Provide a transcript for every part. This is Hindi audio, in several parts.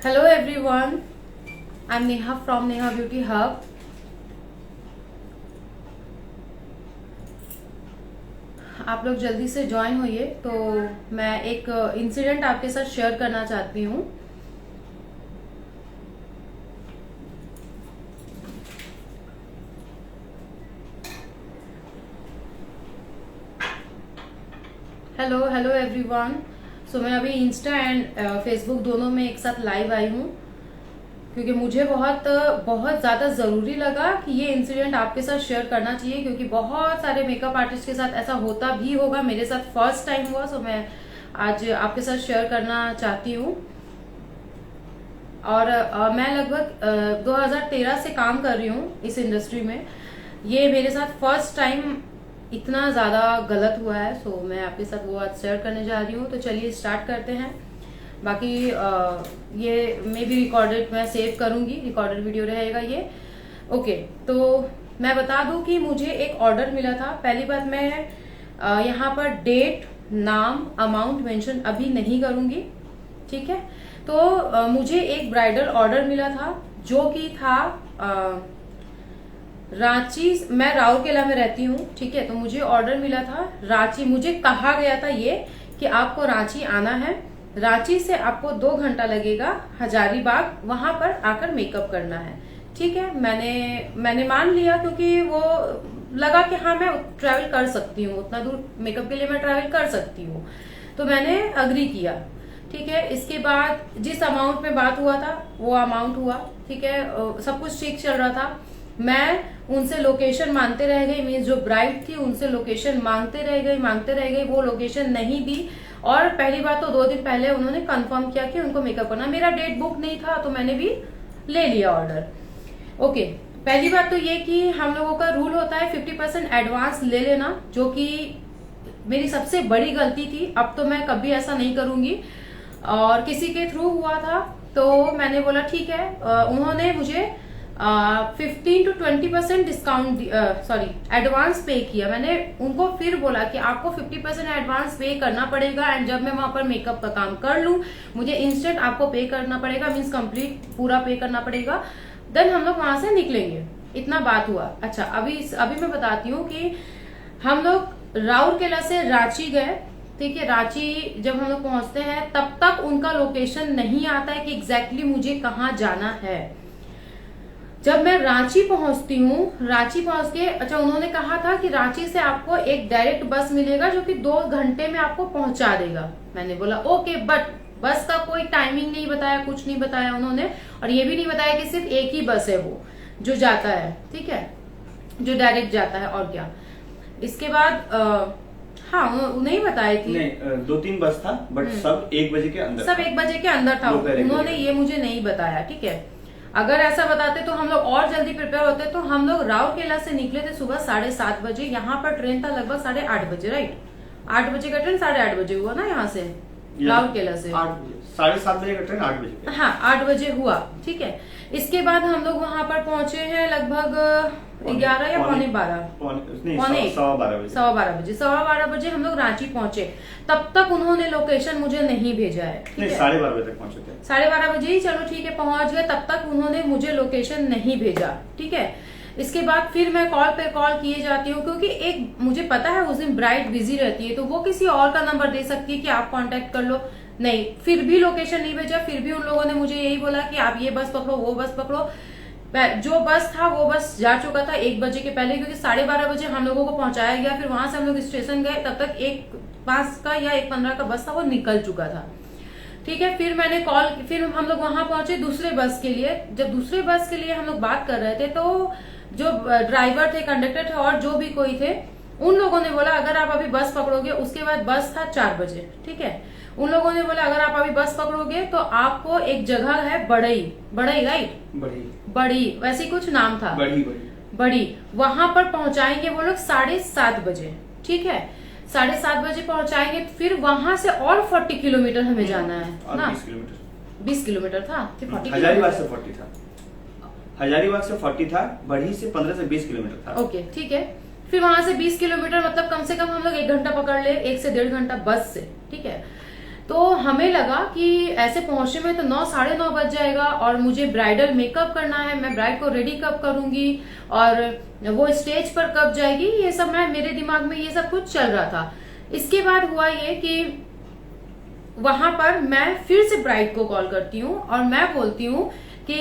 Hello everyone, I'm Neha from Neha Beauty Hub. आप लोग जल्दी से ज्वाइन होइए। तो मैं एक इंसिडेंट आपके साथ शेयर करना चाहती हूँ। Hello everyone. सो मैं अभी इंस्टा एंड फेसबुक दोनों में एक साथ लाइव आई हूँ, क्योंकि मुझे बहुत ज़्यादा ज़रूरी लगा कि ये इंसिडेंट आपके साथ शेयर करना चाहिए, क्योंकि बहुत सारे मेकअप आर्टिस्ट के साथ ऐसा होता भी होगा। मेरे साथ फर्स्ट टाइम हुआ, सो मैं आज आपके साथ शेयर करना चाहती हूँ। और मैं लगभग 2013 से काम कर रही हूँ इस इंडस्ट्री में। ये मेरे साथ फर्स्ट टाइम इतना ज़्यादा गलत हुआ है, सो मैं आपके साथ वो आज शेयर करने जा रही हूँ। तो चलिए स्टार्ट करते हैं। बाकी ये मे भी रिकॉर्डेड मैं सेव करूंगी, रिकॉर्डेड वीडियो रहेगा ये। ओके, तो मैं बता दूं कि मुझे एक ऑर्डर मिला था। पहली बात, मैं यहाँ पर डेट, नाम, अमाउंट मेंशन अभी नहीं करूंगी, ठीक है। तो मुझे एक ब्राइडल ऑर्डर मिला था, जो कि था रांची। मैं राउरकेला में रहती हूँ, ठीक है। तो मुझे ऑर्डर मिला था रांची। मुझे कहा गया था ये कि आपको रांची आना है, रांची से आपको 2 घंटा लगेगा हजारीबाग, वहां पर आकर मेकअप करना है, ठीक है। मैंने मान लिया, क्योंकि वो लगा कि हाँ मैं ट्रैवल कर सकती हूँ, उतना दूर मेकअप के लिए मैं ट्रैवल कर सकती हूँ। तो मैंने अग्री किया, ठीक है। इसके बाद जिस अमाउंट में बात हुआ था वो अमाउंट हुआ, ठीक है। सब कुछ ठीक चल रहा था। मैं उनसे लोकेशन मांगते रह गई, मीन्स जो ब्राइड थी उनसे लोकेशन मांगते रह गई, वो लोकेशन नहीं दी। और पहली बात तो 2 दिन पहले उन्होंने कंफर्म किया कि उनको मेकअप करना। मेरा डेट बुक नहीं था, तो मैंने भी ले लिया ऑर्डर। ओके, पहली बात तो ये कि हम लोगों का रूल होता है 50% एडवांस ले लेना, जो कि मेरी सबसे बड़ी गलती थी। अब तो मैं कभी ऐसा नहीं करूंगी। और किसी के थ्रू हुआ था, तो मैंने बोला ठीक है। उन्होंने मुझे 15 to 20% डिस्काउंट, एडवांस पे किया। मैंने उनको फिर बोला कि आपको 50% एडवांस पे करना पड़ेगा, एंड जब मैं वहां पर मेकअप का काम कर लूं मुझे इंस्टेंट आपको पे करना पड़ेगा, मीन्स कंप्लीट पूरा पे करना पड़ेगा, देन हम लोग वहां से निकलेंगे। इतना बात हुआ। अच्छा, अभी मैं बताती हूँ कि हम लोग राउरकेला से रांची गए, ठीक है। रांची जब हम लोग पहुंचते हैं, तब तक उनका लोकेशन नहीं आता है कि एग्जैक्टली मुझे कहाँ जाना है। जब मैं रांची पहुंचती हूँ, रांची पहुंच के, अच्छा, उन्होंने कहा था कि रांची से आपको एक डायरेक्ट बस मिलेगा, जो कि 2 घंटे में आपको पहुंचा देगा। मैंने बोला ओके, बट बस का कोई टाइमिंग नहीं बताया, कुछ नहीं बताया उन्होंने। और ये भी नहीं बताया कि सिर्फ एक ही बस है वो जो जाता है, ठीक है, जो डायरेक्ट जाता है। और क्या इसके बाद हाँ, नहीं बताई थी। नहीं, 2-3 बस था, बट सब 1 बजे के अंदर, सब 1 बजे के अंदर था। उन्होंने ये मुझे नहीं बताया, ठीक है। अगर ऐसा बताते तो हम लोग और जल्दी प्रिपेयर होते। तो हम लोग राउरकेला से निकले थे सुबह 7:30 बजे। यहाँ पर ट्रेन था लगभग 8:30 बजे, राइट। 8 बजे का ट्रेन 8:30 बजे हुआ ना यहाँ से, राउरकेला से 7:30 बजे का ट्रेन 8 बजे। हाँ, 8 बजे हुआ, ठीक है। इसके बाद हम लोग वहां पर पहुंचे हैं लगभग 11 या पौने 12 बजे हम लोग रांची पहुंचे। तब तक उन्होंने लोकेशन मुझे नहीं भेजा है, ठीक है। 12:30 बजे तक पहुंचे थे। 12:30 बजे ही, चलो ठीक है, पहुंच गए। तब तक उन्होंने मुझे लोकेशन नहीं भेजा, ठीक है। इसके बाद फिर मैं कॉल पे कॉल किए जाती हूँ, क्योंकि एक मुझे पता है उस दिन ब्राइड बिजी रहती है, तो वो किसी और का नंबर दे सकती है कि आप कांटेक्ट कर लो। नहीं, फिर भी लोकेशन नहीं भेजा। फिर भी उन लोगों ने मुझे यही बोला कि आप ये बस पकड़ो, वो बस पकड़ो। जो बस था वो बस जा चुका था 1 बजे के पहले, क्योंकि 12:30 बजे हम लोगों को पहुंचाया गया। फिर वहां से हम लोग स्टेशन गए, तब तक 1:05 का या 1:15 का बस था, वो निकल चुका था, ठीक है। फिर हम लोग वहां पहुंचे दूसरे बस के लिए। जब दूसरे बस के लिए हम लोग बात कर रहे थे, तो जो ड्राइवर थे, कंडक्टर थे, और जो भी कोई थे, उन लोगों ने बोला अगर आप अभी बस पकड़ोगे, उसके बाद बस था 4 बजे, ठीक है। उन लोगों ने बोला अगर आप अभी बस पकड़ोगे तो आपको एक जगह है बड़ई, राइट, बड़ी वैसे कुछ नाम था, बड़ी, वहां पर पहुंचाएंगे वो लोग 7:30 बजे, ठीक है। 7:30 बजे पहुंचाएंगे। फिर वहां से और 40 किलोमीटर हमें जाना है ना। 20 किलोमीटर था, हजारीबाग से 40 था। हजारीबाग से 40 था, बढ़ी से 15 से 20 किलोमीटर था। ओके, ठीक है। फिर वहां से 20 किलोमीटर मतलब कम से कम हम लोग 1 घंटा पकड़ ले, 1 से 1.5 घंटा बस से, ठीक है। तो हमें लगा कि ऐसे पहुंचने में तो 9 साढ़े 9 बज जाएगा और मुझे ब्राइडल मेकअप करना है, मैं ब्राइड को रेडी कब करूंगी और वो स्टेज पर कब जाएगी, ये सब मेरे दिमाग में ये सब कुछ चल रहा था। इसके बाद हुआ ये कि वहां पर मैं फिर से ब्राइड को कॉल करती हूँ और मैं बोलती हूँ कि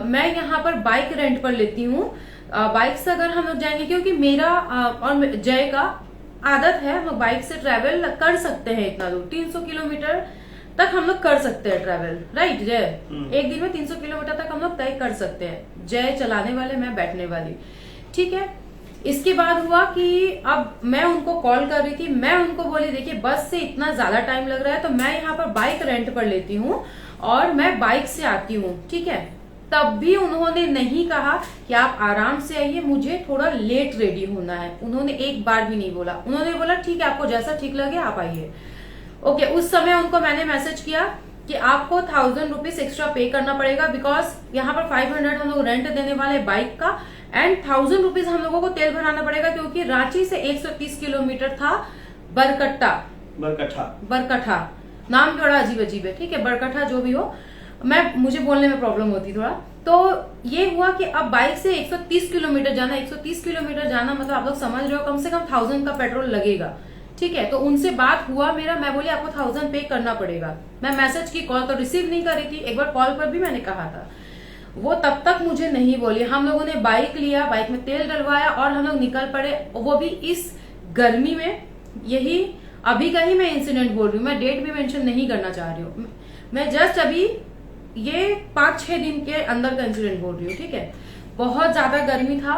मैं यहाँ पर बाइक रेंट पर लेती हूँ, बाइक से अगर हम लोग जाएंगे, क्योंकि मेरा और जय का आदत है, हम लोग बाइक से ट्रैवल कर सकते हैं इतना दूर, 300 किलोमीटर तक हम लोग कर सकते हैं ट्रैवल, राइट जय? एक दिन में 300 किलोमीटर तक हम लोग तय कर सकते हैं, जय चलाने वाले मैं बैठने वाली, ठीक है। इसके बाद हुआ कि अब मैं उनको कॉल कर रही थी, मैं उनको बोली देखिए बस से इतना ज्यादा टाइम लग रहा है तो मैं यहाँ पर बाइक रेंट पर लेती हूँ और मैं बाइक से आती हूँ, ठीक है। तब भी उन्होंने नहीं कहा कि आप आराम से आइए, मुझे थोड़ा लेट रेडी होना है, उन्होंने एक बार भी नहीं बोला। उन्होंने बोला ठीक है, आपको जैसा ठीक लगे आप आइए। ओके, उस समय उनको मैंने मैसेज किया कि आपको 1000 रुपीज एक्स्ट्रा पे करना पड़ेगा, बिकॉज यहाँ पर 500 हम लोग रेंट देने वाले बाइक का एंड 1000 रुपीज हम लोगों को तेल भराना पड़ेगा, क्योंकि रांची से 130 किलोमीटर था बरकट्ठा, नाम थोड़ा अजीब अजीब है, ठीक है, बरकट्ठा जो भी हो, मुझे बोलने में प्रॉब्लम होती थोड़ा। तो ये हुआ कि अब बाइक से 130 किलोमीटर जाना, 130 किलोमीटर जाना मतलब आप लोग समझ रहे हो कम से कम 1000 का पेट्रोल लगेगा, ठीक है। तो उनसे बात हुआ मेरा, मैं बोली आपको 1000 पे करना पड़ेगा। मैं मैसेज की, कॉल तो रिसीव नहीं कर रही थी, एक बार कॉल पर भी मैंने कहा था, वो तब तक मुझे नहीं बोली। हम लोगों ने बाइक लिया, बाइक में तेल डलवाया और हम लोग निकल पड़े, वो भी इस गर्मी में। यही अभी का ही मैं इंसिडेंट बोल रही हूँ, मैं डेट भी मेंशन नहीं करना चाह रही हूँ, मैं जस्ट अभी ये 5-6 दिन के अंदर का इंसिडेंट बोल रही हूँ, ठीक है। बहुत ज्यादा गर्मी था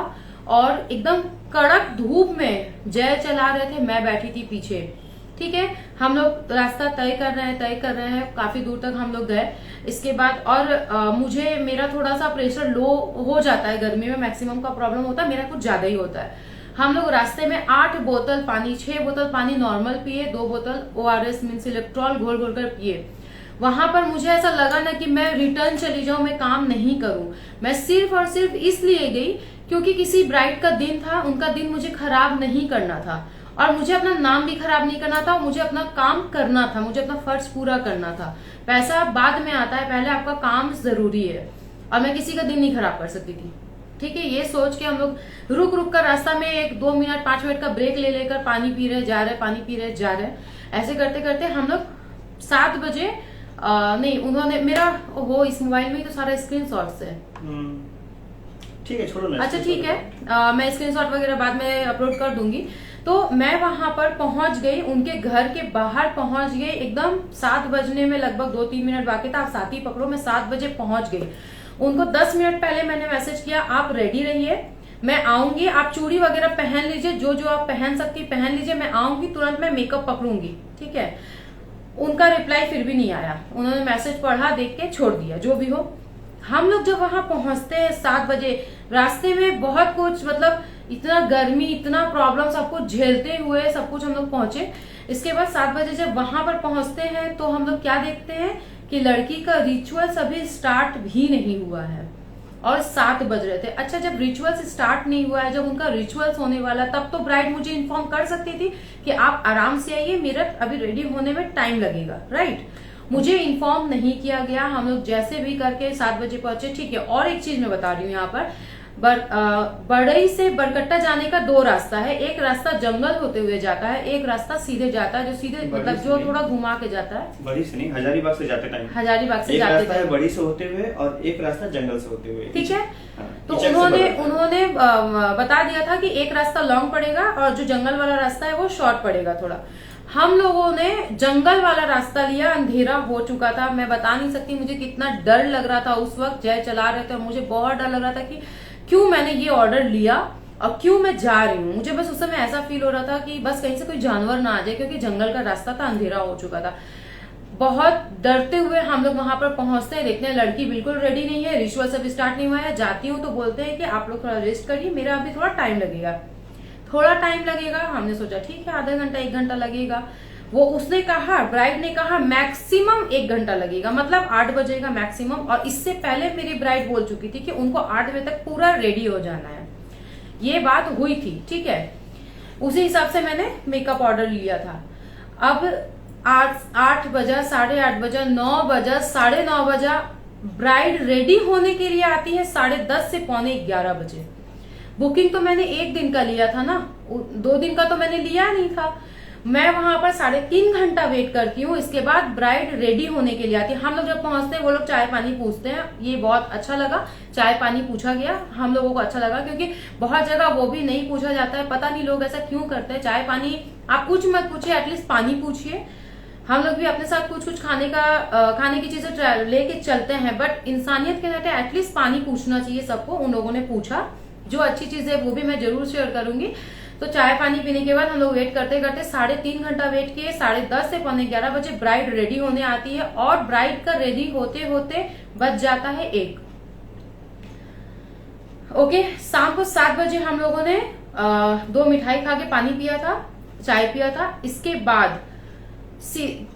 और एकदम कड़क धूप में जय चला रहे थे, मैं बैठी थी पीछे, ठीक है। हम लोग रास्ता तय कर रहे हैं, काफी दूर तक हम लोग गए। इसके बाद और मुझे मेरा थोड़ा सा प्रेशर लो हो जाता है, गर्मी में मैक्सिमम का प्रॉब्लम होता है, मेरा कुछ ज्यादा ही होता है। हम लोग रास्ते में 8 बोतल पानी, 6 बोतल पानी नॉर्मल पिए, 2 बोतल ORS मीन्स इलेक्ट्रॉल घोल घोल कर पिए। वहां पर मुझे ऐसा लगा ना कि मैं रिटर्न चली जाऊं, मैं काम नहीं करूं। मैं सिर्फ और सिर्फ इसलिए गई क्योंकि किसी ब्राइड का दिन था, उनका दिन मुझे खराब नहीं करना था और मुझे अपना नाम भी खराब नहीं करना था, मुझे अपना काम करना था, मुझे अपना फर्ज पूरा करना था। पैसा बाद में आता है, पहले आपका काम जरूरी है और मैं किसी का दिन नहीं खराब कर सकती थी, ठीक है। ये सोच के हम लोग रुक रुक कर रास्ता में 1-2 मिनट 5 मिनट का ब्रेक ले लेकर पानी पी रहे जा रहे, पानी पी रहे जा रहे, ऐसे करते करते हम लोग 7 बजे नहीं, उन्होंने मेरा वो इस मोबाइल में ही तो सारा स्क्रीनशॉट्स है, ठीक है, छोड़ो ना। अच्छा ठीक है, मैं स्क्रीनशॉट वगैरह बाद में अपलोड कर दूंगी। तो मैं वहां पर पहुंच गई, उनके घर के बाहर पहुंच गई, एकदम 7 बजने में लगभग 2-3 मिनट बाकी था, आप 7 ही पकड़ो, मैं 7 बजे पहुंच गई। उनको 10 मिनट पहले मैंने मैसेज किया, आप रेडी रहिए, मैं आऊंगी, आप चूड़ी वगैरह पहन लीजिए, जो जो आप पहन सकती पहन लीजिए, मैं आऊंगी, तुरंत मैं मेकअप पकड़ूंगी, ठीक है। उनका रिप्लाई फिर भी नहीं आया, उन्होंने मैसेज पढ़ा, देख के छोड़ दिया, जो भी हो। हम लोग जब वहां पहुंचते हैं 7 बजे, रास्ते में बहुत कुछ, मतलब इतना गर्मी, इतना प्रॉब्लम, सब कुछ झेलते हुए सब कुछ हम लोग पहुंचे। इसके बाद 7 बजे जब वहां पर पहुंचते हैं तो हम लोग क्या देखते हैं कि लड़की का रिचुअल्स अभी स्टार्ट भी नहीं हुआ है और 7 बज रहे थे। अच्छा, जब रिचुअल्स स्टार्ट नहीं हुआ है, जब उनका रिचुअल्स होने वाला, तब तो ब्राइड मुझे इन्फॉर्म कर सकती थी कि आप आराम से आइए, मेरा अभी रेडी होने में टाइम लगेगा, राइट। मुझे इन्फॉर्म नहीं किया गया, हम लोग जैसे भी करके 7 बजे पहुंचे, ठीक है। और एक चीज मैं बता रही हूँ, यहाँ पर बड़ई से बरकट्टा जाने का 2 रास्ता है, एक रास्ता जंगल होते हुए जाता है, एक रास्ता सीधे जाता है, जो सीधे मतलब जो थोड़ा घुमा के जाता है। बड़ी से नहीं, हजारीबाग से जाते टाइम, हजारीबाग से एक जाते रास्ता है बड़ी से होते हुए और एक रास्ता जंगल से होते हुए, ठीक है। तो उन्होंने बता दिया था कि एक रास्ता लॉन्ग पड़ेगा और जो जंगल वाला रास्ता है वो शॉर्ट पड़ेगा थोड़ा। हम लोगों ने जंगल वाला रास्ता लिया, अंधेरा हो चुका था, मैं बता नहीं सकती मुझे कितना डर लग रहा था उस वक्त। जय चला रहे थे और मुझे बहुत डर लग रहा था कि क्यों मैंने ये ऑर्डर लिया और क्यों मैं जा रही हूँ। मुझे बस उस समय ऐसा फील हो रहा था कि बस कहीं से कोई जानवर ना आ जाए, क्योंकि जंगल का रास्ता था, अंधेरा हो चुका था। बहुत डरते हुए हम लोग वहां पर पहुंचते हैं, देखते हैं लड़की बिल्कुल रेडी नहीं है, रिचुअल सब स्टार्ट नहीं हुआ है। जाती हूँ तो बोलते हैं कि आप लोग थोड़ा रेस्ट करिए, मेरा अभी थोड़ा टाइम लगेगा। हमने सोचा ठीक है, आधा घंटा 1 घंटा लगेगा। वो उसने कहा, ब्राइड ने कहा मैक्सिमम 1 घंटा लगेगा, मतलब 8 बजे का मैक्सिमम। और इससे पहले मेरी ब्राइड बोल चुकी थी कि उनको 8 बजे तक पूरा रेडी हो जाना है, ये बात हुई थी, ठीक है। उसी हिसाब से मैंने मेकअप ऑर्डर लिया था। अब 8 बजा, 8:30 बजा, 9 बजा, 9:30 बजा, ब्राइड रेडी होने के लिए आती है 10:30 से 11:15 बजे। बुकिंग तो मैंने 1 दिन का लिया था ना, 2 दिन का तो मैंने लिया नहीं था। मैं वहां पर 3.5 घंटा वेट करती हूँ, इसके बाद ब्राइड रेडी होने के लिए आती है। हम लोग जब पहुंचते हैं वो लोग चाय पानी पूछते हैं, ये बहुत अच्छा लगा, चाय पानी पूछा गया, हम लोगों को अच्छा लगा, क्योंकि बहुत जगह वो भी नहीं पूछा जाता है। पता नहीं लोग ऐसा क्यों करते हैं। चाय पानी आप कुछ मत पूछिए, एटलीस्ट पानी पूछिए। हम लोग भी अपने साथ कुछ कुछ खाने की चीजें लेके चलते हैं, बट इंसानियत के नाते एटलीस्ट पानी पूछना चाहिए सबको। उन लोगों ने पूछा, जो अच्छी चीज है वो भी मैं जरूर शेयर करूंगी। तो चाय पानी पीने के बाद हम लोग वेट करते करते 3.5 घंटा वेट किए। 10:30 से 11:15 बजे ब्राइड रेडी होने आती है, और ब्राइड का रेडी होते होते बज जाता है 1। ओके, शाम को 7 बजे हम लोगों ने 2 मिठाई खा के पानी पिया था, चाय पिया था। इसके बाद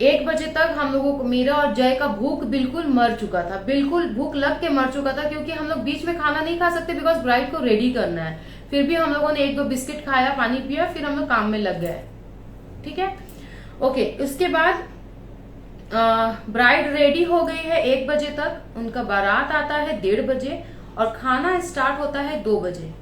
1 बजे तक हम लोगों को, मेरा और जय का भूख बिल्कुल मर चुका था, बिल्कुल भूख लग के मर चुका था, क्योंकि हम लोग बीच में खाना नहीं खा सकते बिकॉज ब्राइड को रेडी करना है। फिर भी हम लोगों ने 1-2 बिस्किट खाया, पानी पिया, फिर हम लोग काम में लग गए। ठीक है, ओके। उसके बाद ब्राइड रेडी हो गई है 1 बजे तक, उनका बारात आता है 1:30 बजे, और खाना स्टार्ट होता है 2 बजे।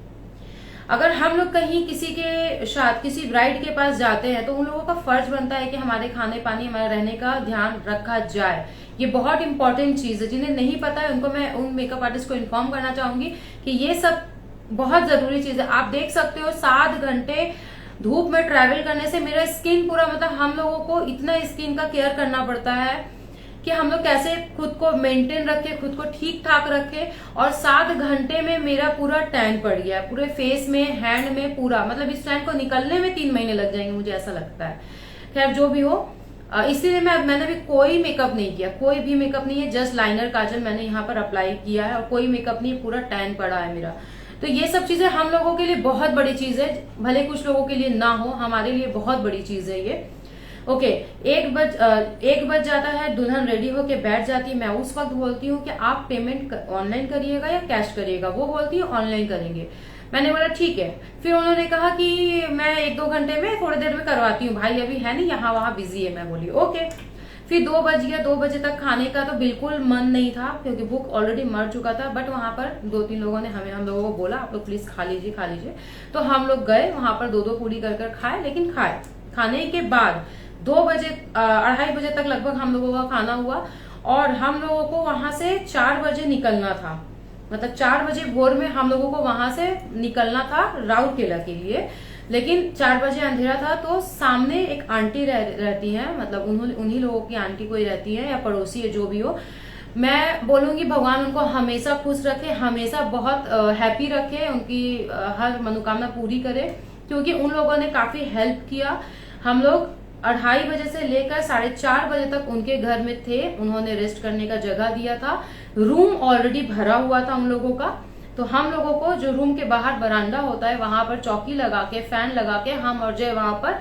अगर हम लोग कहीं किसी ब्राइड के पास जाते हैं तो उन लोगों का फर्ज बनता है कि हमारे खाने पानी, हमारे रहने का ध्यान रखा जाए। ये बहुत इंपॉर्टेंट चीज है। जिन्हें नहीं पता है उनको मैं, उन मेकअप आर्टिस्ट को इन्फॉर्म करना चाहूंगी कि ये सब बहुत जरूरी चीज है। आप देख सकते हो 7 घंटे धूप में ट्रैवल करने से मेरा स्किन पूरा, मतलब हम लोगों को इतना स्किन का केयर करना पड़ता है कि हम लोग कैसे खुद को मेंटेन रखे, खुद को ठीक ठाक रखे। और 7 घंटे में मेरा पूरा टैन पड़ गया, पूरे फेस में, हैंड में पूरा, मतलब इस टैन को निकलने में 3 महीने लग जाएंगे, मुझे ऐसा लगता है। खैर जो भी हो, इसीलिए मैंने भी कोई मेकअप नहीं किया, कोई भी मेकअप नहीं है, जस्ट लाइनर काजल मैंने यहाँ पर अप्लाई किया है, और कोई मेकअप नहीं, पूरा टैन पड़ा है मेरा। तो ये सब चीजें हम लोगों के लिए बहुत बड़ी चीज है, भले कुछ लोगों के लिए ना हो, हमारे लिए बहुत बड़ी चीज है ये। ओके, 1 बज जाता है, दुल्हन रेडी होके बैठ जाती है। मैं उस वक्त बोलती हूँ कि आप पेमेंट ऑनलाइन करिएगा या कैश करिएगा। वो बोलती है ऑनलाइन करेंगे। मैंने बोला ठीक है। फिर उन्होंने कहा कि मैं 1-2 घंटे में, थोड़ी देर में करवाती हूँ, भाई अभी है नहीं, यहाँ वहां बिजी है। मैं बोली ओके। फिर 2 बज गया। 2 बजे तक खाने का तो बिल्कुल मन नहीं था, क्योंकि भूख ऑलरेडी मर चुका था। बट वहां पर 2-3 लोगों ने हम लोगों को बोला आप लोग प्लीज खा लीजिए। तो हम लोग गए वहां पर, 2-2 पूरी कर खाए, लेकिन खाने के बाद 2 बजे 2:30 बजे तक लगभग हम लोगों का खाना हुआ, और हम लोगों को वहां से 4 बजे निकलना था। मतलब 4 बजे भोर में हम लोगों को वहां से निकलना था राउरकेला के लिए। लेकिन 4 बजे अंधेरा था, तो सामने एक आंटी रहती है, मतलब उन्हीं लोगों की आंटी कोई रहती है या पड़ोसी है, जो भी हो। मैं बोलूंगी भगवान उनको हमेशा खुश रखे, हमेशा बहुत हैप्पी रखे, उनकी हर मनोकामना पूरी करे, क्योंकि उन लोगों ने काफी हेल्प किया। हम लोग 2:30 बजे से लेकर 4:30 बजे तक उनके घर में थे। उन्होंने रेस्ट करने का जगह दिया था, रूम ऑलरेडी भरा हुआ था उन लोगों का। तो हम लोगों को जो रूम के बाहर बरांडा होता है, वहां पर चौकी लगा के, फैन लगा के, हम और जय वहां पर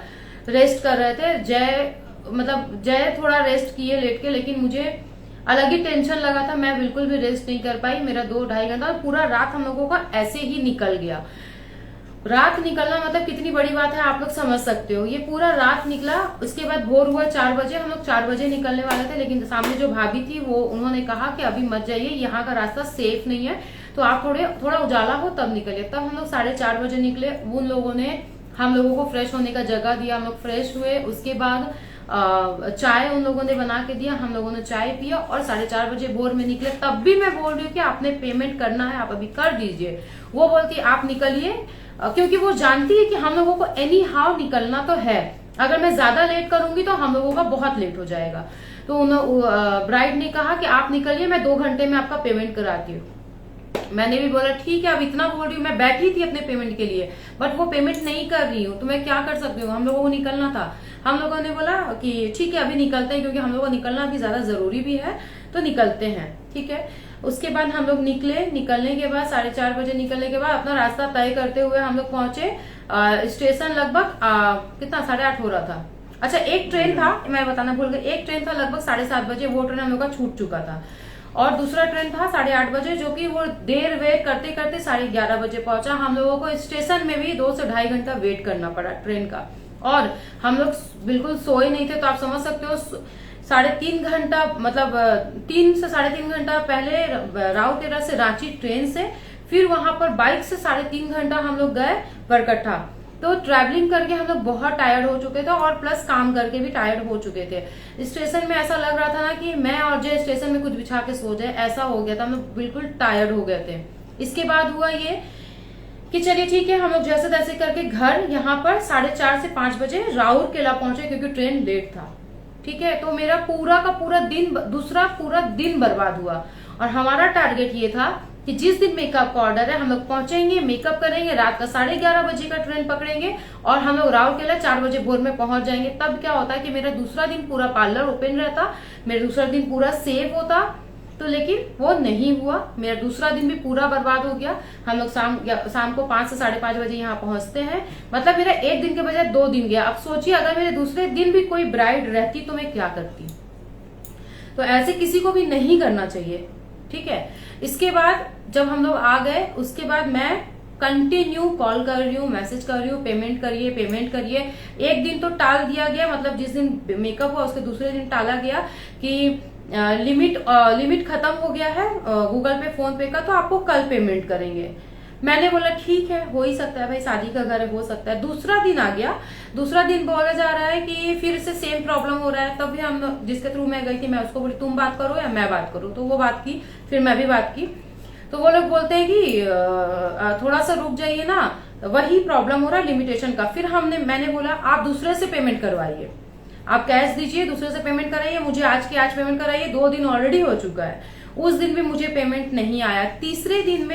रेस्ट कर रहे थे। जय थोड़ा रेस्ट किए लेट के, लेकिन मुझे अलग ही टेंशन लगा था, मैं बिल्कुल भी रेस्ट नहीं कर पाई। मेरा 2-2.5 घंटा, पूरा रात हम लोगों का ऐसे ही निकल गया। रात निकलना मतलब कितनी बड़ी बात है आप लोग समझ सकते हो। ये पूरा रात निकला। उसके बाद भोर हुआ 4 बजे, हम लोग 4 बजे निकलने वाले थे, लेकिन सामने जो भाभी थी उन्होंने कहा कि अभी मत जाइए, यहाँ का रास्ता सेफ नहीं है, तो आप थोड़ा उजाला हो तब निकलिए। तब हम लोग 4:30 बजे निकले। उन लोगों ने हम लोगों को फ्रेश होने का जगह दिया, हम लोग फ्रेश हुए। उसके बाद चाय उन लोगों ने बना के दिया, हम लोगों ने चाय पिया, और 4:30 बजे भोर में निकले। तब भी मैं बोल रही हूँ कि आपने पेमेंट करना है, आप अभी कर दीजिए। वो बोलती आप निकलिए, क्योंकि वो जानती है कि हम लोगों को एनी हाउ निकलना तो है। अगर मैं ज्यादा लेट करूंगी तो हम लोगों का बहुत लेट हो जाएगा। तो ब्राइड ने कहा कि आप निकलिए, मैं 2 घंटे में आपका पेमेंट कराती हूँ। मैंने भी बोला ठीक है, अब इतना बोल रही हूँ, मैं बैठी थी अपने पेमेंट के लिए, बट वो पेमेंट नहीं कर रही हूँ, तो मैं क्या कर सकती हूँ, हम लोगों को निकलना था। हम लोगों ने बोला कि ठीक है अभी निकलते हैं, क्योंकि हम लोगों को निकलना भी ज्यादा जरूरी भी है, तो निकलते हैं। ठीक है, उसके बाद हम लोग निकले। निकलने के बाद 4:30 बजे निकलने के बाद अपना रास्ता तय करते हुए हम लोग पहुंचे स्टेशन। लगभग कितना 8:30 हो रहा था। अच्छा, एक ट्रेन था, मैं बताना भूल गई, एक ट्रेन था लगभग 7:30 बजे, वो ट्रेन हम लोग का छूट चुका था। और दूसरा ट्रेन था 8:30 बजे, जो कि वो देर वेट करते करते 11:30 बजे पहुंचा। हम लोगों को स्टेशन में भी 2 से 2.5 घंटा वेट करना पड़ा ट्रेन का। और हम लोग बिल्कुल सोए नहीं थे, तो आप समझ सकते हो 3.5 घंटा, मतलब 3 से 3.5 घंटा पहले राउरकेला से रांची ट्रेन से, फिर वहां पर बाइक से 3.5 घंटा हम लोग गए बरकट्ठा। तो ट्रैवलिंग करके हम लोग बहुत टायर्ड हो चुके थे और प्लस काम करके भी टायर्ड हो चुके थे। स्टेशन में ऐसा लग रहा था ना कि मैं और जय स्टेशन में कुछ बिछा के सो जाए, ऐसा हो गया था, हम लोग बिल्कुल टायर्ड हो गए थे। इसके बाद हुआ ये कि चलिए ठीक है, हम लोग जैसे तैसे करके घर यहाँ पर 4:30 से 5 बजे राउरकेला पहुंचे, क्योंकि ट्रेन लेट था। ठीक है, तो मेरा पूरा का पूरा दिन, दूसरा पूरा दिन बर्बाद हुआ। और हमारा टारगेट ये था कि जिस दिन मेकअप का ऑर्डर है हम लोग पहुंचेंगे, मेकअप करेंगे, रात का 11:30 बजे का ट्रेन पकड़ेंगे और हम लोग राउरकेला 4 बजे भोर में पहुंच जाएंगे। तब क्या होता है कि मेरा दूसरा दिन पूरा पार्लर ओपन रहता, मेरा दूसरा दिन पूरा सेव होता। तो लेकिन वो नहीं हुआ, मेरा दूसरा दिन भी पूरा बर्बाद हो गया। हम लोग शाम को 5 से 5:30 बजे यहाँ पहुंचते हैं, मतलब मेरा एक दिन के बजाय 2 दिन गया। अब सोचिए अगर मेरे दूसरे दिन भी कोई ब्राइड रहती तो मैं क्या करती। तो ऐसे किसी को भी नहीं करना चाहिए। ठीक है, इसके बाद जब हम लोग आ गए, उसके बाद मैं कंटिन्यू कॉल कर रही हूँ, मैसेज कर रही हूँ, पेमेंट करिए पेमेंट करिए। एक दिन तो टाल दिया गया, मतलब जिस दिन मेकअप हुआ उसके दूसरे दिन टाला गया कि लिमिट खत्म हो गया है गूगल पे फोन पे का, तो आपको कल पेमेंट करेंगे। मैंने बोला ठीक है, हो ही सकता है भाई, शादी का घर है, हो सकता है। दूसरा दिन आ गया, दूसरा दिन बोला जा रहा है कि फिर से सेम प्रॉब्लम हो रहा है। तब भी हम जिसके थ्रू मैं गई थी, मैं उसको बोली तुम बात करो या मैं बात करूं, तो वो बात की, फिर मैं भी बात की। तो वो लोग बोलते हैं कि थोड़ा सा रुक जाइए ना, वही प्रॉब्लम हो रहा है लिमिटेशन का। फिर मैंने बोला आप दूसरे से पेमेंट करवाइए, आप कैश दीजिए, दूसरे से पेमेंट कराइए, मुझे आज की आज पेमेंट कराइए। 2 दिन ऑलरेडी हो चुका है, उस दिन भी मुझे पेमेंट नहीं आया। तीसरे दिन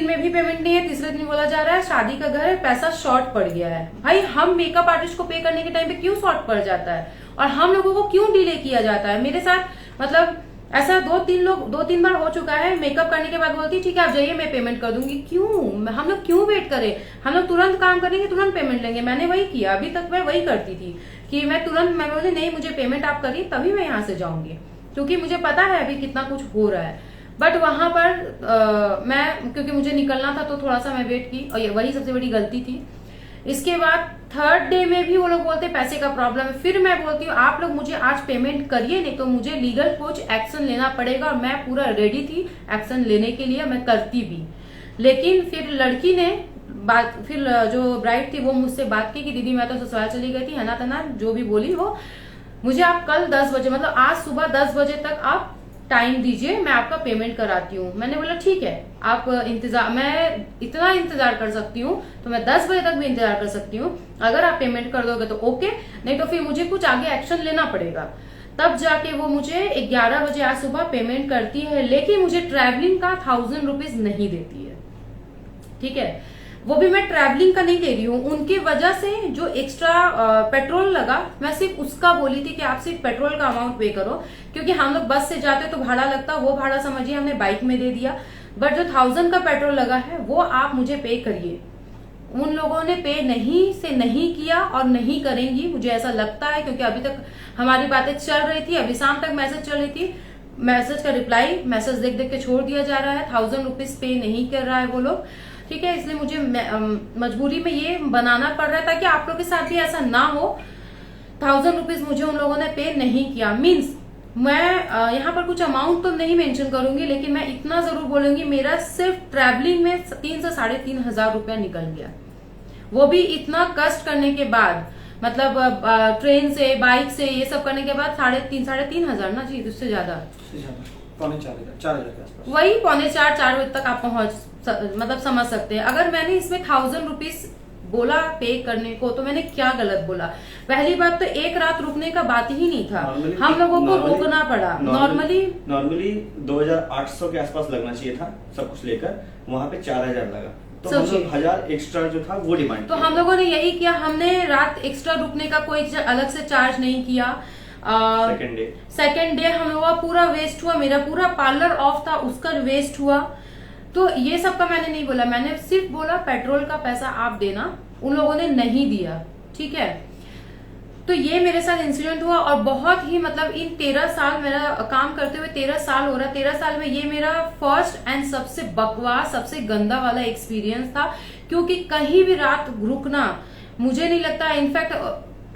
में भी पेमेंट नहीं है। तीसरे दिन बोला जा रहा है शादी का घर है, पैसा शॉर्ट पड़ गया है। भाई हम मेकअप आर्टिस्ट को पे करने के टाइम पे क्यों शॉर्ट पड़ जाता है और हम लोगों को क्यों डिले किया जाता है। मेरे साथ मतलब ऐसा 2-3 बार हो चुका है। मेकअप करने के बाद बोलती ठीक है आप जाइए, मैं पेमेंट कर दूंगी। क्यों हम लोग क्यों वेट करें, हम लोग तुरंत काम करेंगे, तुरंत पेमेंट लेंगे। मैंने वही किया, अभी तक मैं वही करती थी कि मैं बोली नहीं मुझे पेमेंट आप करिए तभी मैं यहाँ से जाऊंगी, क्योंकि मुझे पता है अभी कितना कुछ हो रहा है। बट वहां पर मैं क्योंकि मुझे निकलना था तो थोड़ा सा मैं वेट की, और ये वही सबसे बड़ी गलती थी। इसके बाद 3rd डे में भी वो लोग बोलते पैसे का प्रॉब्लम है। फिर मैं बोलती हूँ आप लोग मुझे आज पेमेंट करिए, नहीं तो मुझे लीगल कुछ एक्शन लेना पड़ेगा। और मैं पूरा रेडी थी एक्शन लेने के लिए, मैं करती भी। लेकिन फिर लड़की ने फिर जो ब्राइड थी वो मुझसे बात की कि दीदी मैं तो ससुराल चली गई थी, है ना तना जो भी बोली वो, मुझे आप कल 10 बजे मतलब आज सुबह 10 बजे तक आप टाइम दीजिए, मैं आपका पेमेंट कराती हूँ। मैंने बोला ठीक है, आप इंतजार, मैं इतना इंतजार कर सकती हूँ तो मैं 10 बजे तक भी इंतजार कर सकती हूँ। अगर आप पेमेंट कर दोगे तो ओके, नहीं तो फिर मुझे कुछ आगे एक्शन लेना पड़ेगा। तब जाके वो मुझे 11 बजे आज सुबह पेमेंट करती है, लेकिन मुझे ट्रैवलिंग का 1000 रुपीज नहीं देती है। ठीक है, वो भी मैं ट्रैवलिंग का नहीं दे रही हूँ, उनकी वजह से जो एक्स्ट्रा पेट्रोल लगा, मैं सिर्फ उसका बोली थी कि आप सिर्फ पेट्रोल का अमाउंट पे करो, क्योंकि हम लोग बस से जाते तो भाड़ा लगता, वो भाड़ा समझिए हमने बाइक में दे दिया। बट जो 1000 का पेट्रोल लगा है वो आप मुझे पे करिए। उन लोगों ने पे नहीं किया और नहीं करेंगी, मुझे ऐसा लगता है, क्योंकि अभी तक हमारी बातें चल रही थी, अभी शाम तक मैसेज चल रही थी, मैसेज का रिप्लाई मैसेज देख देख के छोड़ दिया जा रहा है। 1000 रुपीज पे नहीं कर रहा है वो लोग। ठीक है, इसलिए मुझे मजबूरी में ये बनाना पड़ रहा है ताकि आप लोग के साथ भी ऐसा ना हो। 1000 रुपीज मुझे उन लोगों ने पे नहीं किया। मीन्स मैं यहाँ पर कुछ अमाउंट तो नहीं मेंशन करूंगी, लेकिन मैं इतना जरूर बोलूंगी मेरा सिर्फ ट्रैवलिंग में 3 से 3500 रुपया निकल गया। वो भी इतना कष्ट करने के बाद, मतलब ट्रेन से बाइक से ये सब करने के बाद 3,500 ना जी, उससे ज्यादा 4,500 के आसपास, वही 3:45-4 बजे तक आप मतलब समझ सकते हैं। अगर मैंने इसमें 1000 रुपीज बोला पे करने को तो मैंने क्या गलत बोला। पहली बात तो एक रात रुकने का बात ही नहीं था, हम लोगों को रुकना पड़ा। नॉर्मली 2800 के आसपास लगना चाहिए था सब कुछ लेकर, वहाँ पे 4000 लगा, तो हम लोग 1000 एक्स्ट्रा जो था वो डिमांड। तो हम लोगों ने यही किया, हमने रात एक्स्ट्रा रुकने का कोई अलग से चार्ज नहीं किया। सेकेंड डे हम लोगों का पूरा वेस्ट हुआ, मेरा पूरा पार्लर ऑफ था उसका वेस्ट हुआ। तो ये सब का मैंने नहीं बोला, मैंने सिर्फ बोला पेट्रोल का पैसा आप देना, उन लोगों ने नहीं दिया। ठीक है, तो ये मेरे साथ इंसिडेंट हुआ। और बहुत ही मतलब इन 13 साल मेरा काम करते हुए 13 साल हो रहा, 13 साल में ये मेरा फर्स्ट एंड सबसे बकवास सबसे गंदा वाला एक्सपीरियंस था। क्योंकि कहीं भी रात रुकना मुझे नहीं लगता, इनफैक्ट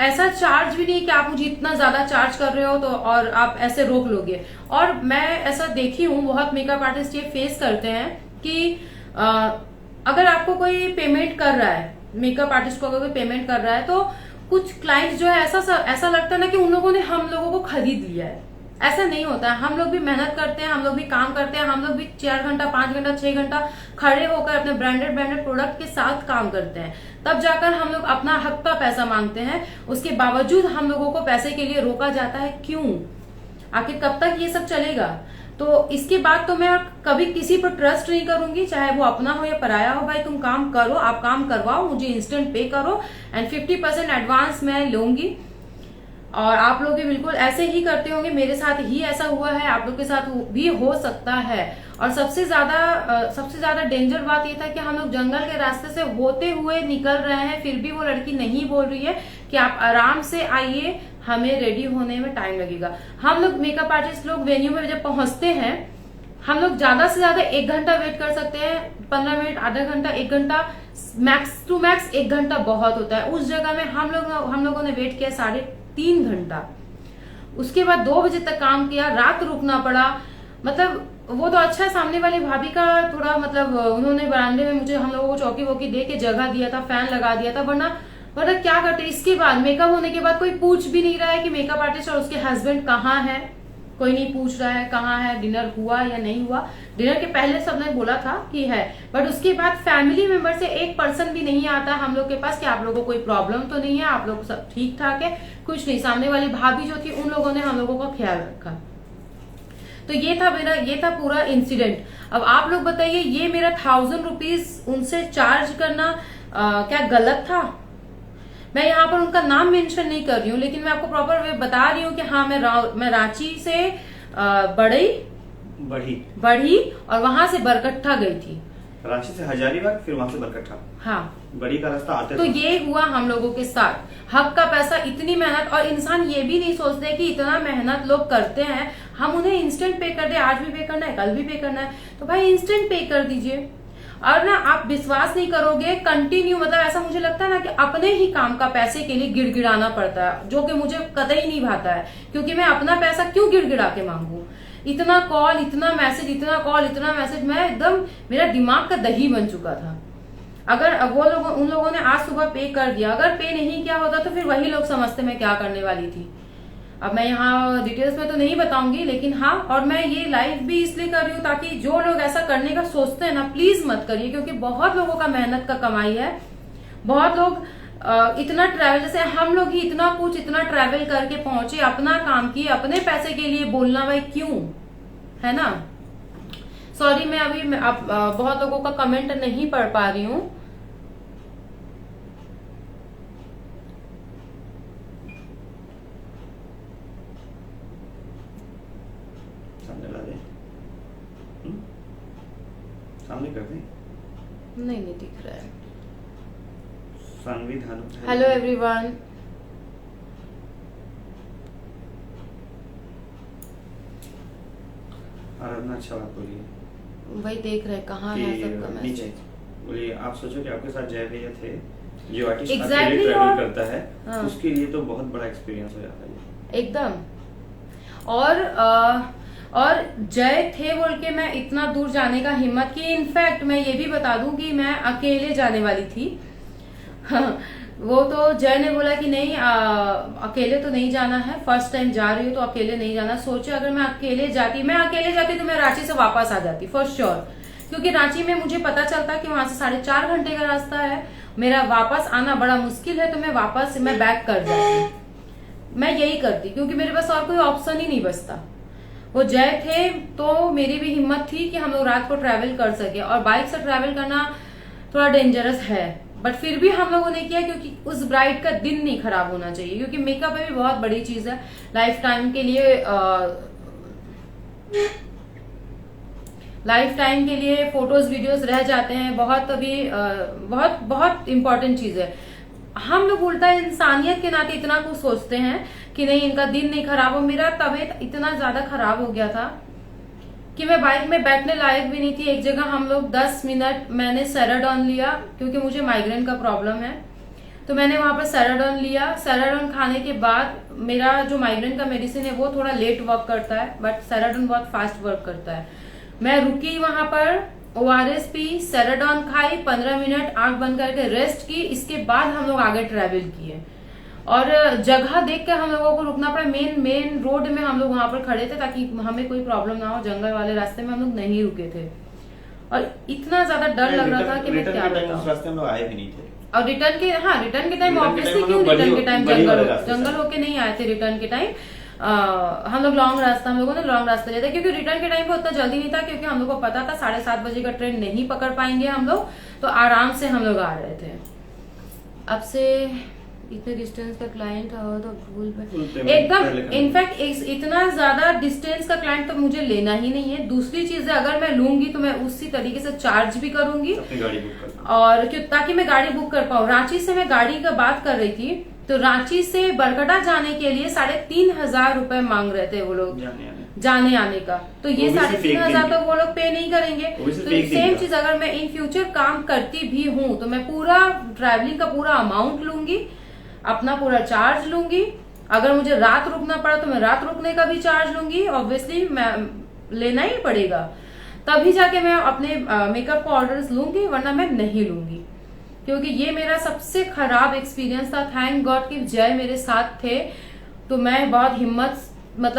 ऐसा चार्ज भी नहीं कि आप मुझे इतना ज्यादा चार्ज कर रहे हो तो और आप ऐसे रोक लोगे। और मैं ऐसा देखी हूँ, बहुत मेकअप आर्टिस्ट ये फेस करते हैं कि अगर आपको कोई पेमेंट कर रहा है, मेकअप आर्टिस्ट को अगर कोई पेमेंट कर रहा है, तो कुछ क्लाइंट्स जो है ऐसा लगता है ना कि उन लोगों ने हम लोगों को खरीद लिया है। ऐसा नहीं होता है। हम लोग भी मेहनत करते हैं, हम लोग भी काम करते हैं, हम लोग भी 4 घंटा 5 घंटा 6 घंटा खड़े होकर अपने ब्रांडेड प्रोडक्ट के साथ काम करते हैं, तब जाकर हम लोग अपना हक का पैसा मांगते हैं। उसके बावजूद हम लोगों को पैसे के लिए रोका जाता है, क्यों? आखिर कब तक ये सब चलेगा? तो इसके बाद तो मैं कभी किसी पर ट्रस्ट नहीं करूंगी, चाहे वो अपना हो या पराया हो। भाई तुम काम करो, आप काम करवाओ, मुझे इंस्टेंट पे करो एंड 50% एडवांस मैं लूंगी। और आप लोग भी बिल्कुल ऐसे ही करते होंगे, मेरे साथ ही ऐसा हुआ है, आप लोग के साथ भी हो सकता है। और सबसे ज्यादा डेंजर बात ये था कि हम लोग जंगल के रास्ते से होते हुए निकल रहे हैं, फिर भी वो लड़की नहीं बोल रही है कि आप आराम से आइए, हमें रेडी होने में टाइम लगेगा। हम लोग मेकअप आर्टिस्ट लोग वेन्यू में जब पहुंचते हैं, हम लोग ज्यादा से ज्यादा 1 घंटा वेट कर सकते हैं, 15 मिनट, आधा घंटा, 1 घंटा, मैक्स टू मैक्स 1 घंटा बहुत होता है। उस जगह में हम लोगों ने वेट किया 3.5 घंटा। उसके बाद 2 बजे तक काम किया, रात रुकना पड़ा। मतलब वो तो अच्छा है, सामने वाली भाभी का थोड़ा मतलब उन्होंने बरामदे में मुझे हम लोगों को चौकी वोकी दे के जगह दिया था, फैन लगा दिया था, वरना क्या करते। इसके बाद मेकअप होने के बाद कोई पूछ भी नहीं रहा है कि मेकअप आर्टिस्ट और उसके हस्बैंड कहाँ है, कोई नहीं पूछ रहा है कहाँ है, डिनर हुआ या नहीं हुआ। डिनर के पहले सबने बोला था कि है, बट उसके बाद फैमिली मेंबर से एक पर्सन भी नहीं आता हम लोग के पास कि आप लोगों को कोई प्रॉब्लम तो नहीं है, आप लोग सब ठीक ठाक है, कुछ नहीं। सामने वाली भाभी जो थी उन लोगों ने हम लोगों का ख्याल रखा। तो ये था पूरा इंसिडेंट। अब आप लोग बताइए, ये मेरा 1000 रुपीज उनसे चार्ज करना क्या गलत था? मैं यहाँ पर उनका नाम मेंशन नहीं कर रही हूँ, लेकिन मैं आपको प्रॉपर वे बता रही हूँ कि हाँ, मैं रांची से बढ़ी और वहां से बरकट्ठा गई थी। रांची से हजारीबाग, फिर वहां से बरकट्ठा। हाँ, बड़ी का रास्ता आते तो ये हुआ हम लोगों के साथ। हक का पैसा, इतनी मेहनत, और इंसान ये भी नहीं सोचते कि इतना मेहनत लोग करते हैं, हम उन्हें इंस्टेंट पे कर दे, आज भी पे करना है, कल भी पे करना है, तो भाई इंस्टेंट पे कर दीजिए। और ना आप विश्वास नहीं करोगे, कंटिन्यू, मतलब ऐसा मुझे लगता है ना कि अपने ही काम का पैसे के लिए गिड़गिड़ाना पड़ता है, जो कि मुझे कतई नहीं भाता है, क्योंकि मैं अपना पैसा क्यों गिड़गिड़ा के मांगू। इतना कॉल, इतना मैसेज, इतना कॉल, इतना मैसेज, मैं एकदम, मेरा दिमाग का दही बन चुका था। अगर उन लोगों ने आज सुबह पे कर दिया, अगर पे नहीं किया होता तो फिर वही लोग समझते मैं क्या करने वाली थी। अब मैं यहाँ डिटेल्स में तो नहीं बताऊंगी, लेकिन हाँ, और मैं ये लाइव भी इसलिए कर रही हूँ ताकि जो लोग ऐसा करने का सोचते हैं ना, प्लीज मत करिए, क्योंकि बहुत लोगों का मेहनत का कमाई है। बहुत लोग इतना ट्रैवल, जैसे हम लोग ही इतना ट्रैवल करके पहुंचे, अपना काम किए, अपने पैसे के लिए बोलना भाई क्यों, है ना। सॉरी, मैं अभी बहुत लोगों का कमेंट नहीं पढ़ पा रही हूँ। सामने कर दे। नहीं दिख रहा है। संविधान। Hello everyone. आराधना, अच्छा बात बोलिए। वही देख रहे कहाँ है सबका मैसेज। बोलिए, आप सोचो कि आपके साथ जय भैया थे, जो आर्टिस्ट exactly अकेले ट्रैवल करता है, हाँ। उसके लिए तो बहुत बड़ा एक्सपीरियंस हो जाता है एकदम। और जय थे बोल के मैं इतना दूर जाने का हिम्मत की। इनफैक्ट मैं ये भी बता दूं कि मैं अकेले जाने वाली थी। वो तो जय ने बोला कि नहीं, अकेले तो नहीं जाना है, फर्स्ट टाइम जा रही हो तो अकेले नहीं जाना। सोचे अगर मैं अकेले जाती तो मैं रांची से वापस आ जाती फॉर श्योर, क्योंकि रांची में मुझे पता चलता कि वहां से 4.5 घंटे का रास्ता है, मेरा वापस आना बड़ा मुश्किल है, तो मैं बैक कर जाती। मैं यही करती, क्योंकि मेरे पास और कोई ऑप्शन ही नहीं बचता। वो जय थे तो मेरी भी हिम्मत थी कि हम लोग रात को ट्रैवल कर सके, और बाइक से ट्रैवल करना थोड़ा डेंजरस है, बट फिर भी हम लोगों ने किया, क्योंकि उस ब्राइड का दिन नहीं खराब होना चाहिए, क्योंकि मेकअप भी बहुत बड़ी चीज है लाइफ टाइम के लिए फोटोज वीडियोस रह जाते हैं, बहुत इंपॉर्टेंट चीज है। हम लोग उल्टा इंसानियत के नाते इतना कुछ सोचते हैं कि नहीं, इनका दिन नहीं खराब हो। मेरा तबीयत इतना ज्यादा खराब हो गया था कि मैं बाइक में बैठने लायक भी नहीं थी। एक जगह हम लोग 10 मिनट मैंने सेराडॉन लिया, क्योंकि मुझे माइग्रेन का प्रॉब्लम है, तो मैंने वहां पर सेराडोन लिया। सेराडोन खाने के बाद मेरा जो माइग्रेन का मेडिसिन है वो थोड़ा लेट वर्क करता है, बट सेराडोन बहुत फास्ट वर्क करता है। मैं रुकी वहां पर, ORS पी, सेराडोन खाई, 15 मिनट आंख बंद करके रेस्ट की। इसके बाद हम लोग आगे ट्रेवल किए और जगह देख कर हम लोगों को रुकना पड़ा। मेन रोड में हम लोग वहां पर खड़े थे ताकि हमें कोई प्रॉब्लम ना हो। जंगल वाले रास्ते में हम लोग नहीं रुके थे और इतना ज्यादा डर लग रहा था कि मैं क्या बताऊं। रास्ते में लोग आए भी नहीं थे और रिटर्न के टाइम ऑब्वियसली क्यों रिटर्न के टाइम जंगल होके नहीं आए थे। रिटर्न के टाइम हम लोग हम लोगों ने लॉन्ग रास्ता लिया था क्योंकि रिटर्न के टाइम पे उतना जल्दी नहीं था, क्योंकि हम लोग को पता था 7:30 बजे का ट्रेन नहीं पकड़ पाएंगे हम लोग, तो आराम से हम लोग आ रहे थे। अब से इतने डिस्टेंस का क्लाइंट हो तो भूल एकदम, इनफैक्ट इतना ज्यादा डिस्टेंस का क्लाइंट तो मुझे लेना ही नहीं है। दूसरी चीज है, अगर मैं लूंगी तो मैं उसी तरीके से चार्ज भी करूंगी गाड़ी बुक कर, और ताकि मैं गाड़ी बुक कर पाऊँ। रांची से मैं गाड़ी का बात कर रही थी, तो रांची से बरकटा जाने के लिए 3,500 रुपए मांग रहे थे वो लोग जाने आने का। तो ये 3,500 तो वो लोग पे नहीं करेंगे। तो सेम चीज अगर मैं इन फ्यूचर काम करती भी हूँ तो मैं पूरा ट्रैवलिंग का पूरा अमाउंट लूंगी, अपना पूरा चार्ज लूंगी। अगर मुझे रात रुकना पड़ा तो मैं रात रुकने का भी चार्ज लूंगी, ऑब्वियसली मैं लेना ही पड़ेगा, तभी जाके मैं अपने मेकअप का ऑर्डर्स लूंगी, वरना मैं नहीं लूंगी। क्योंकि ये मेरा सबसे खराब एक्सपीरियंस था। थैंक गॉड कि जय मेरे साथ थे, तो मैं बहुत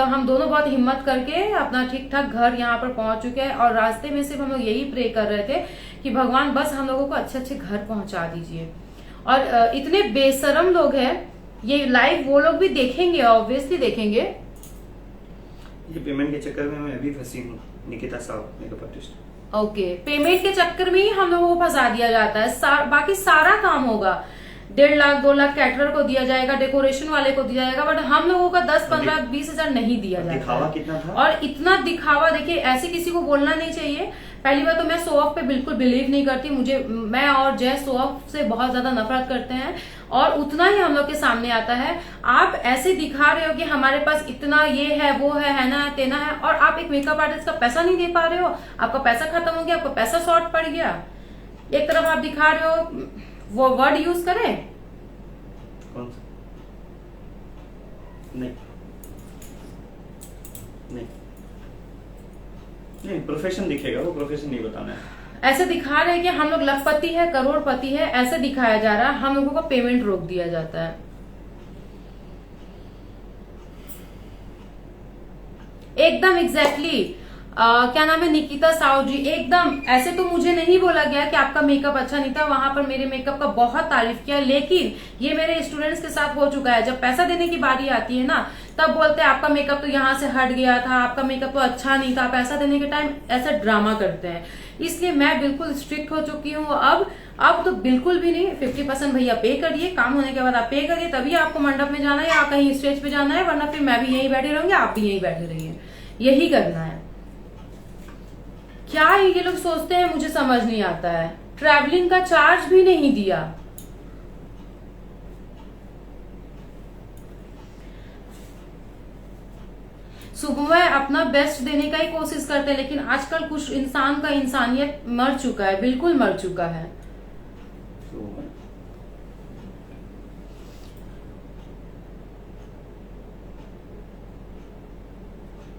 हम दोनों बहुत हिम्मत करके अपना ठीक ठाक घर यहाँ पर पहुंच चुके हैं। और रास्ते में सिर्फ हम लोग यही प्रे कर रहे थे कि भगवान बस हम लोगों को अच्छे अच्छे घर पहुंचा दीजिए। और इतने बेशरम लोग हैं, ये लाइव वो लोग भी देखेंगे, ऑब्वियसली देखेंगे। ये पेमेंट के चक्कर में मैं अभी फंसी हूँ, निकिता साहब मेकअप आर्टिस्ट। ओके, पेमेंट के चक्कर में ही हम लोगों को फंसा दिया जाता है। बाकी सारा काम होगा, 1.5 लाख 2 लाख कैटरर को दिया जाएगा, डेकोरेशन वाले को दिया जाएगा, बट हम लोगों का 10 15 20 हजार नहीं दिया जाता। दिखावा कितना था? और इतना दिखावा, देखिए ऐसे किसी को बोलना नहीं चाहिए। पहली बात तो मैं शो ऑफ पे बिल्कुल बिलीव नहीं करती। मैं और जय शो ऑफ से बहुत ज्यादा नफरत करते हैं, और उतना ही हम लोग के सामने आता है। आप ऐसे दिखा रहे हो कि हमारे पास इतना ये है वो है ना तेना है, और आप एक मेकअप आर्टिस्ट का पैसा नहीं दे पा रहे हो। आपका पैसा खत्म हो गया, आपका पैसा शॉर्ट पड़ गया। एक तरफ आप दिखा रहे हो, वो वर्ड यूज करें कौन सा? नहीं नहीं नहीं, प्रोफेशन दिखेगा, वो प्रोफेशन नहीं बताना है। ऐसे दिखा रहे हैं कि हम लोग लखपति है, करोड़पति है, ऐसे दिखाया जा रहा है। हम लोगों का पेमेंट रोक दिया जाता है। एकदम एग्जैक्टली क्या नाम है, निकिता साहू जी, एकदम ऐसे तो मुझे नहीं बोला गया कि आपका मेकअप अच्छा नहीं था। वहां पर मेरे मेकअप का बहुत तारीफ किया, लेकिन ये मेरे स्टूडेंट्स के साथ हो चुका है। जब पैसा देने की बारी आती है ना, तब बोलते हैं आपका मेकअप तो यहाँ से हट गया था, आपका मेकअप तो अच्छा नहीं था। पैसा देने के टाइम ऐसा ड्रामा करते हैं, इसलिए मैं बिल्कुल स्ट्रिक्ट हो चुकी हूँ। अब तो बिल्कुल भी नहीं। 50% भैया पे करिए, काम होने के बाद आप पे करिए, तभी आपको मंडप में जाना है या कहीं स्टेज पे जाना है, वरना फिर मैं भी यहीं बैठी रहूंगी, आप भी यहीं बैठे रहिए। यही करना है। क्या ये लोग सोचते हैं, मुझे समझ नहीं आता है। ट्रैवलिंग का चार्ज भी नहीं दिया। सुबह में अपना बेस्ट देने का ही कोशिश करते हैं, लेकिन आजकल कुछ इंसान का इंसानियत मर चुका है, बिल्कुल मर चुका है।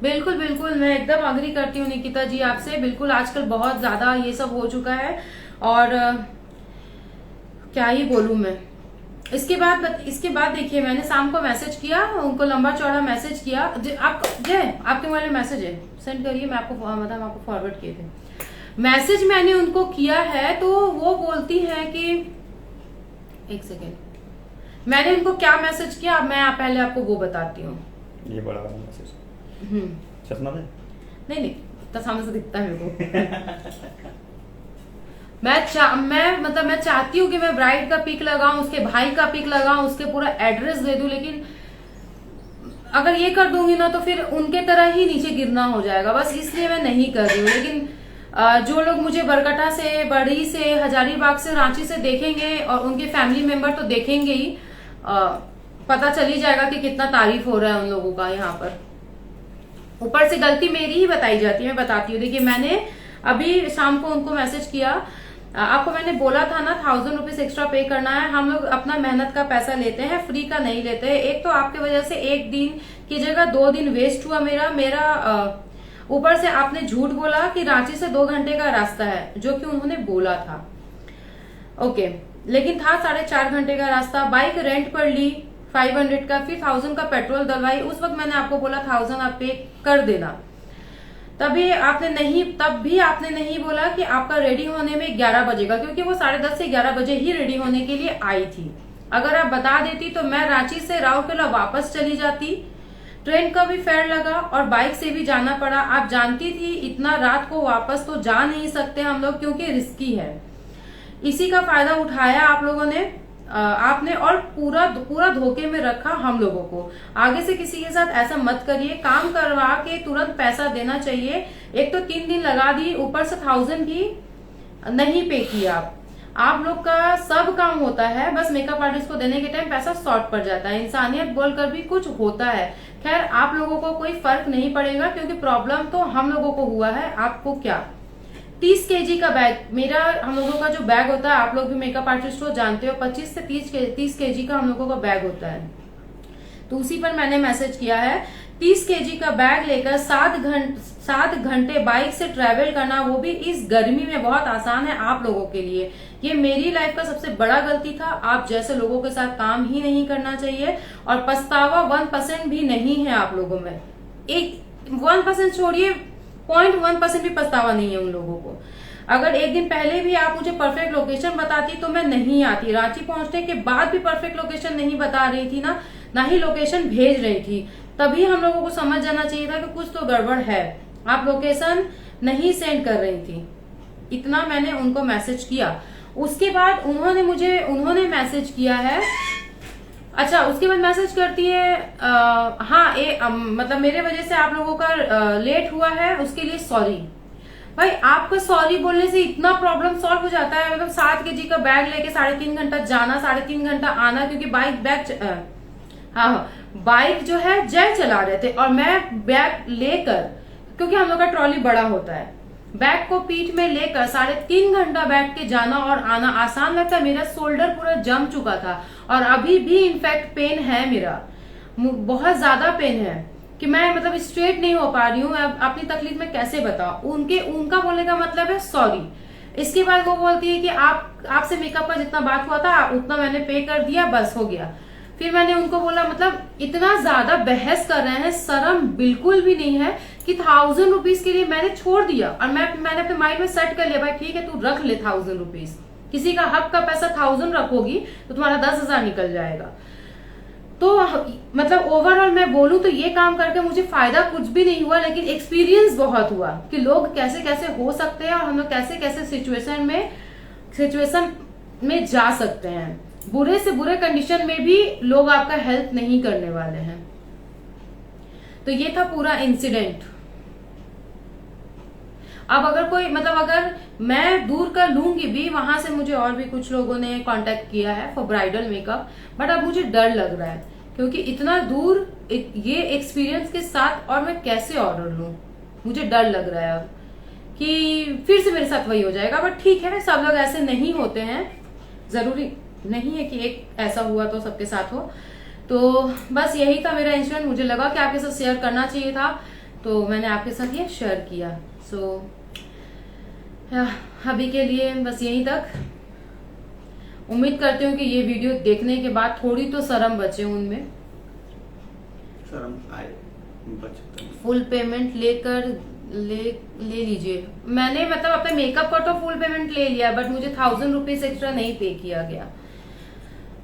बिल्कुल बिल्कुल, मैं एकदम अग्री करती हूँ निकिता जी आपसे। बिल्कुल आजकल बहुत ज्यादा ये सब हो चुका है, और क्या ही बोलूं मैं। इसके बाद देखिए, मैंने शाम को मैसेज किया उनको, लंबा चौड़ा मैसेज किया। आपके मोबाइल में मैसेज है, सेंड करिए, मैं आपको फॉरवर्ड किए थे मैसेज। मैंने उनको किया है, तो वो बोलती है कि एक सेकेंड, मैंने उनको क्या मैसेज किया, अब मैं पहले आपको वो बताती हूँ। ये बड़ा वाला मैसेज चश्मा है? नहीं तो सामने से दिखता है मेरे को। मैं चाहती हूँ कि मैं ब्राइड का पिक लगाऊं, उसके भाई का पिक लगाऊं, उसके पूरा एड्रेस दे दूं, लेकिन अगर ये कर दूंगी ना तो फिर उनके तरह ही नीचे गिरना हो जाएगा। बस इसलिए मैं नहीं कर रही हूँ। लेकिन जो लोग मुझे बरकटा से, बड़ी से, हजारीबाग से, रांची से देखेंगे, और उनके फैमिली मेंबर तो देखेंगे ही, पता चल ही जाएगा कि कितना तारीफ हो रहा है उन लोगों का यहाँ पर। ऊपर से गलती मेरी ही बताई जाती है, मैं बताती हूँ। देखिए, मैंने अभी शाम को उनको मैसेज किया आपको मैंने बोला था ना 1000 रुपीज एक्स्ट्रा पे करना है। हम लोग अपना मेहनत का पैसा लेते हैं, फ्री का नहीं लेते हैं। एक तो आपके वजह से एक दिन की जगह 2 दिन वेस्ट हुआ मेरा ऊपर से आपने झूठ बोला कि रांची से 2 घंटे का रास्ता है, जो कि उन्होंने बोला था। ओके, लेकिन था 4.5 घंटे का रास्ता। बाइक रेंट पर ली 500 का, फिर 1000 का पेट्रोल डलवाई। उस वक्त मैंने आपको बोला 1000 आप पे कर देना, तब भी आपने नहीं बोला कि आपका रेडी होने में 11 बजेगा, क्योंकि वो 10:30 से 11 बजे ही रेडी होने के लिए आई थी। अगर आप बता देती तो मैं रांची से राउरकेला वापस चली जाती। ट्रेन का भी फेयर लगा और बाइक से भी जाना पड़ा। आप जानती थी इतना रात को वापस तो जा नहीं सकते हम लोग, क्योंकि रिस्की है। इसी का फायदा उठाया आप लोगों ने, आपने, और पूरा धोखे में रखा हम लोगों को। आगे से किसी के साथ ऐसा मत करिए। काम करवा के तुरंत पैसा देना चाहिए। एक तो 3 दिन लगा दी, ऊपर से 1000 भी नहीं पे किया। आप लोग का सब काम होता है, बस मेकअप आर्टिस्ट को देने के टाइम पैसा शॉर्ट पड़ जाता है। इंसानियत बोलकर भी कुछ होता है। खैर, आप लोगों को कोई फर्क नहीं पड़ेगा, क्योंकि प्रॉब्लम तो हम लोगों को हुआ है, आपको क्या। 30 केजी का बैग, हम लोगों का जो बैग होता है, आप लोग भी मेकअप आर्टिस्ट हो जानते हो, 25 से 30 केजी का हम लोगों का बैग होता है। तो उसी पर मैंने मैसेज किया है। 30 केजी का बैग लेकर 7 घंटे बाइक से ट्रेवल करना, वो भी इस गर्मी में, बहुत आसान है आप लोगों के लिए। ये मेरी लाइफ का सबसे बड़ा गलती था। आप जैसे लोगों के साथ काम ही नहीं करना चाहिए, और पछतावा 1% भी नहीं है आप लोगों में। 1% छोड़िए, 0.1% भी पछतावा नहीं है उन लोगों को। अगर एक दिन पहले भी आप मुझे परफेक्ट लोकेशन बताती तो मैं नहीं आती। रांची पहुंचने के बाद भी परफेक्ट लोकेशन नहीं बता रही थी ना ही लोकेशन भेज रही थी, तभी हम लोगों को समझ जाना चाहिए था कि कुछ तो गड़बड़ है। आप लोकेशन नहीं सेंड कर रही थी, इतना मैंने उनको मैसेज किया। उसके बाद उन्होंने मैसेज किया है। अच्छा, उसके बाद मैसेज करती है मतलब मेरे वजह से आप लोगों का लेट हुआ है, उसके लिए सॉरी। भाई, आपका सॉरी बोलने से इतना प्रॉब्लम सॉल्व हो जाता है? मतलब 7 केजी का बैग लेके 3.5 घंटा जाना, 3.5 घंटा आना, क्योंकि बाइक जो है जय चला रहे थे, और मैं बैग लेकर, क्योंकि हम लोग का ट्रॉली बड़ा होता है, बैग को पीठ में लेकर 3.5 घंटा बैठ के जाना और आना आसान लगता है? मेरा शोल्डर पूरा जम चुका था, और अभी भी इनफैक्ट पेन है, मेरा बहुत ज्यादा पेन है कि मैं मतलब स्ट्रेट नहीं हो पा रही हूँ। अपनी तकलीफ में कैसे बताऊं? उनका बोलने का मतलब है सॉरी। इसके बाद वो बोलती है कि आपसे मेकअप का जितना बात हुआ था उतना मैंने पे कर दिया, बस हो गया। फिर मैंने उनको बोला, मतलब इतना ज्यादा बहस कर रहे हैं, शर्म बिल्कुल भी नहीं है कि 1000 रुपीज के लिए मैंने छोड़ दिया। और मैंने अपने माइंड में सेट कर लिया, भाई ठीक है, तू रख ले 1000 रुपीज। किसी का हक का पैसा 1000 रखोगी तो तुम्हारा 10,000 निकल जाएगा। तो मतलब ओवरऑल मैं बोलूं तो ये काम करके मुझे फायदा कुछ भी नहीं हुआ, लेकिन एक्सपीरियंस बहुत हुआ कि लोग कैसे कैसे हो सकते हैं, और हम लोग कैसे कैसे सिचुएशन में जा सकते हैं। बुरे से बुरे कंडीशन में भी लोग आपका हेल्प नहीं करने वाले हैं। तो ये था पूरा इंसिडेंट। अब अगर मैं दूर कर लूंगी भी, वहां से मुझे और भी कुछ लोगों ने कांटेक्ट किया है फॉर ब्राइडल मेकअप, बट अब मुझे डर लग रहा है, क्योंकि इतना दूर ये एक्सपीरियंस के साथ और मैं कैसे ऑर्डर लूं? मुझे डर लग रहा है अब कि फिर से मेरे साथ वही हो जाएगा। बट ठीक है, सब लोग ऐसे नहीं होते हैं, जरूरी नहीं है कि एक ऐसा हुआ तो सबके साथ हो। तो बस यही था मेरा इंसिडेंट। मुझे लगा कि आपके साथ शेयर करना चाहिए था, तो मैंने आपके साथ ये शेयर किया। सो अभी के लिए बस यहीं तक। उम्मीद करती हूँ कि ये वीडियो देखने के बाद थोड़ी तो शर्म बचे उनमें। शर्म आए बचे। फुल पेमेंट ले लीजिए। मैंने मतलब अपने मेकअप का तो फुल पेमेंट ले लिया, बट मुझे 1000 रुपीज एक्स्ट्रा नहीं पे किया गया,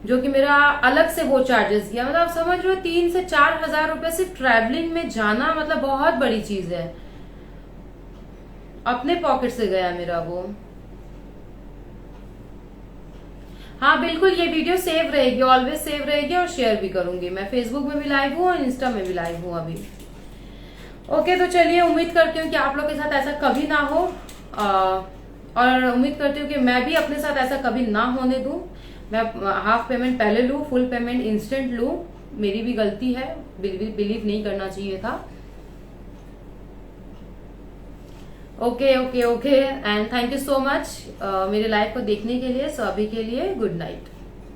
जो कि मेरा अलग से वो चार्जेस किया। मतलब समझ लो 3 से 4 हजार रुपए सिर्फ ट्रैवलिंग में जाना, मतलब बहुत बड़ी चीज है। अपने पॉकेट से गया मेरा वो। हाँ बिल्कुल, ये वीडियो सेव रहेगी, ऑलवेज सेव रहेगी, और शेयर भी करूंगी। मैं फेसबुक में भी लाइव हूँ और इंस्टा में भी लाइव हूँ अभी। ओके, तो चलिए, उम्मीद करती हूँ कि आप लोग के साथ ऐसा कभी ना हो, और उम्मीद करती हूँ कि मैं भी अपने साथ ऐसा कभी ना होने दूं। मैं हाफ पेमेंट पहले लूं, फुल पेमेंट इंस्टेंट लूं। मेरी भी गलती है, बिलीव नहीं करना चाहिए था। Okay okay okay, and thank you so much मेरे लाइव को देखने के लिए। सो अभी के लिए गुड नाइट,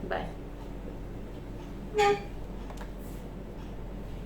बाय।